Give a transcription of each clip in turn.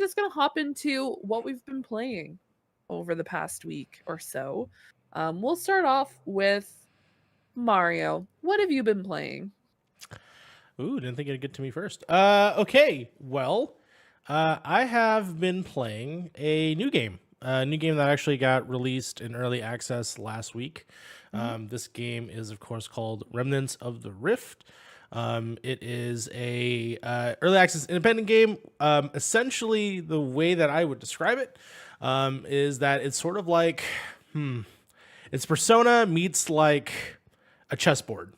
just going to hop into what we've been playing over the past week or so. We'll start off with Mario. What have you been playing? Ooh, didn't think it'd get to me first. Okay, well, I have been playing a new game. A new game that actually got released in early access last week. This game is, of course, called Remnants of the Rift. It is a early access independent game. Essentially, the way that I would describe it is that it's sort of like, it's Persona meets like a chessboard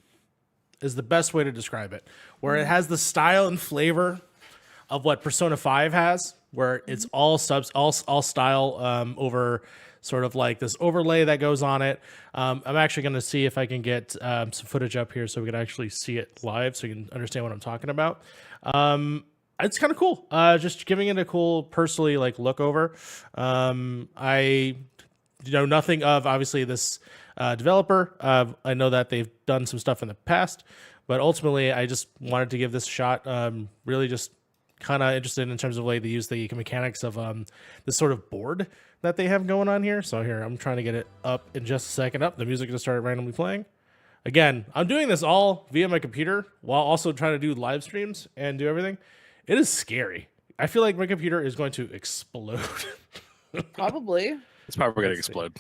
is the best way to describe it, where it has the style and flavor of what Persona 5 has, where it's all style over sort of like this overlay that goes on it. I'm actually going to see if I can get some footage up here so we can actually see it live so you can understand what I'm talking about. It's kind of cool. Just giving it a cool personally like look over. I know nothing of obviously this developer. I know that they've done some stuff in the past, but ultimately I just wanted to give this a shot. Really just kind of interested in terms of like they use the mechanics of this sort of board that they have going on here. So here, I'm trying to get it up in just a second. Up, the music just started randomly playing. Again, I'm doing this all via my computer while also trying to do live streams and do everything. It is scary. I feel like my computer is going to explode. Probably. It's probably going to explode.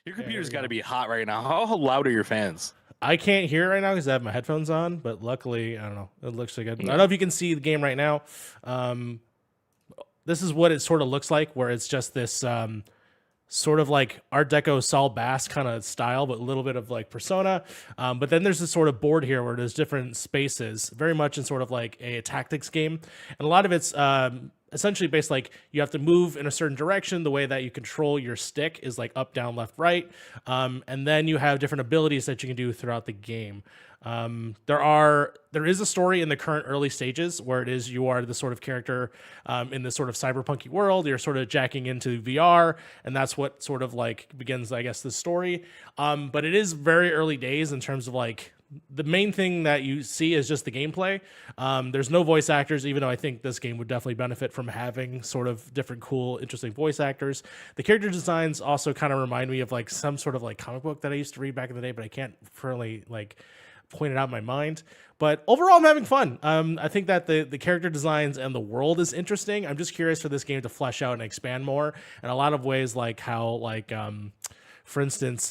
Your computer's got to be hot right now. How loud are your fans? I can't hear it right now because I have my headphones on, but luckily, I don't know. It looks so good. I don't know if you can see the game right now. This is what it sort of looks like, where it's just this sort of like Art Deco Saul Bass kind of style, but a little bit of like Persona. But then there's this sort of board here where there's different spaces, very much in sort of like a tactics game. And a lot of it's essentially based like you have to move in a certain direction. The way that you control your stick is like up, down, left, right. And then you have different abilities that you can do throughout the game. There is a story in the current early stages where it is you are the sort of character in this sort of cyberpunky world. You're sort of jacking into VR, and that's what sort of like begins, I guess, the story. But it is very early days in terms of like the main thing that you see is just the gameplay. There's no voice actors, even though I think this game would definitely benefit from having sort of different, cool, interesting voice actors. The character designs also kind of remind me of like some sort of like comic book that I used to read back in the day, but I can't really like point it out in my mind. But overall, I'm having fun. I think that the character designs and the world is interesting. I'm just curious for this game to flesh out and expand more in a lot of ways, like how like for instance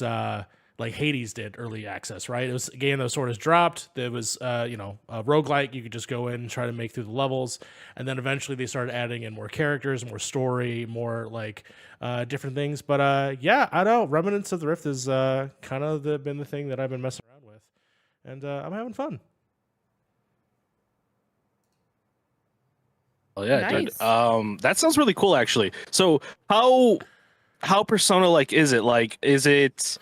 like Hades did early access, right? It was a game that was sort of dropped. There was, a roguelike. You could just go in and try to make through the levels. And then eventually they started adding in more characters, more story, more like different things. But yeah, I don't know. Remnants of the Rift is kind of been the thing that I've been messing around with. And I'm having fun. Oh yeah, Nice. dude. That sounds really cool, actually. So how Persona like is it? Like, is it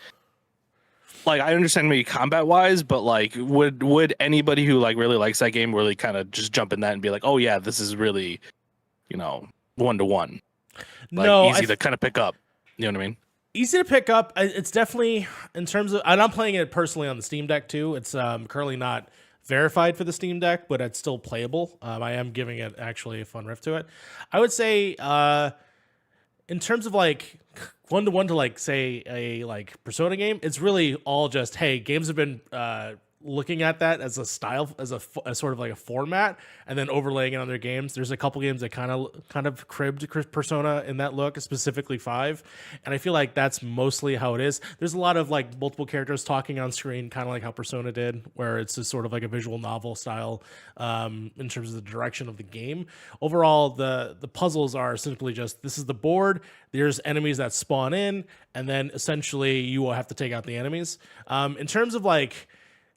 like I understand maybe combat wise, but like would anybody who like really likes that game really kind of just jump in that and be like, oh yeah, this is really, 1-to-1, like No, easy to kind of pick up. You know what I mean? easy to pick up. It's definitely in terms of, and I'm playing it personally on the Steam Deck too. It's currently not verified for the Steam Deck, but it's still playable. I am giving it actually a fun riff to it. I would say in terms of like 1-to-1 to like say a like Persona game, it's really all just, hey, games have been looking at that as a style, as a sort of like a format, and then overlaying it on their games. There's a couple games that kind of cribbed Persona in that look, specifically 5, and I feel like that's mostly how it is. There's a lot of like multiple characters talking on screen, kind of like how Persona did, where it's just sort of like a visual novel style in terms of the direction of the game. Overall, the puzzles are simply just, this is the board, there's enemies that spawn in, and then essentially you will have to take out the enemies. In terms of like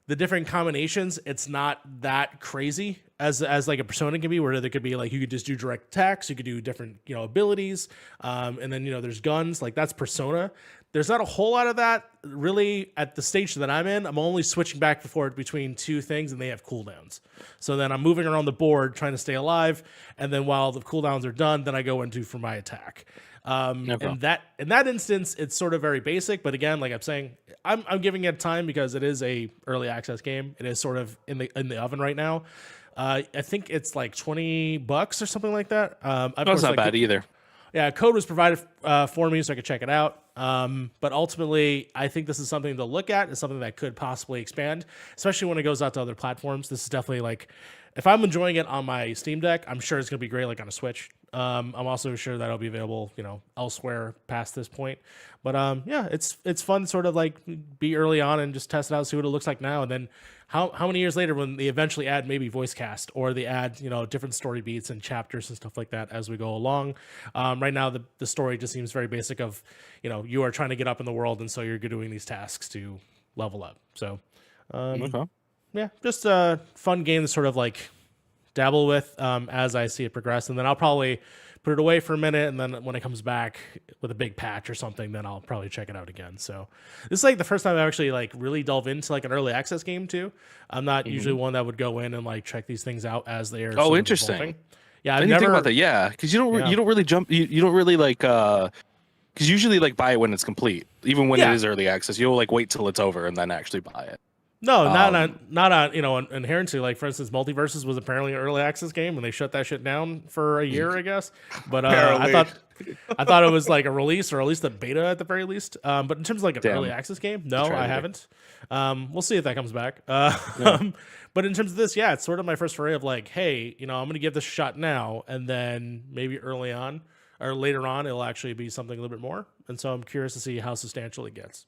the different combinations, it's not that crazy as like a Persona can be, where there could be like you could just do direct attacks, you could do different abilities, and then there's guns. Like that's Persona. There's not a whole lot of that really at the stage that I'm in. I'm only switching back and forth between two things, and they have cooldowns. So then I'm moving around the board trying to stay alive, and then while the cooldowns are done, then I go into for my attack. And that in that instance, it's sort of very basic. But again, like I'm saying, I'm giving it time because it is a early access game. It is sort of in the oven right now. I think it's like $20 or something like that. Of That's course, not like, bad either. yeah, code was provided for me so I could check it out. But ultimately, I think this is something to look at. It's something that could possibly expand, especially when it goes out to other platforms. This is definitely like, if I'm enjoying it on my Steam Deck, I'm sure it's going to be great like on a Switch. I'm also sure that it'll be available, elsewhere past this point. But yeah, it's fun to sort of like be early on and just test it out, see what it looks like now, and then how many years later when they eventually add maybe voice cast or they add different story beats and chapters and stuff like that as we go along. Right now the story just seems very basic of you are trying to get up in the world, and so you're doing these tasks to level up. So Okay. yeah, just a fun game to sort of like dabble with as I see it progress, and then I'll probably put it away for a minute, and then when it comes back with a big patch or something, then I'll probably check it out again. So this is like the first time I actually like really delve into like an early access game too. I'm not usually one that would go in and like check these things out as they are. Oh, sort of interesting. evolving. Yeah, I I've didn't think never. about that. Yeah, because you don't really jump. You don't really like. Because usually like buy it when it's complete, even when it Yeah. is early access. You'll like wait till it's over and then actually buy it. No, not on inherently. Like for instance, Multiverses was apparently an early access game, and they shut that shit down for a year, I guess. But I thought it was like a release or at least a beta at the very least. But in terms of like an early access game, no, I haven't. We'll see if that comes back. But in terms of this, yeah, it's sort of my first foray of like, hey, I'm going to give this a shot now, and then maybe early on or later on, it'll actually be something a little bit more. And so I'm curious to see how substantial it gets.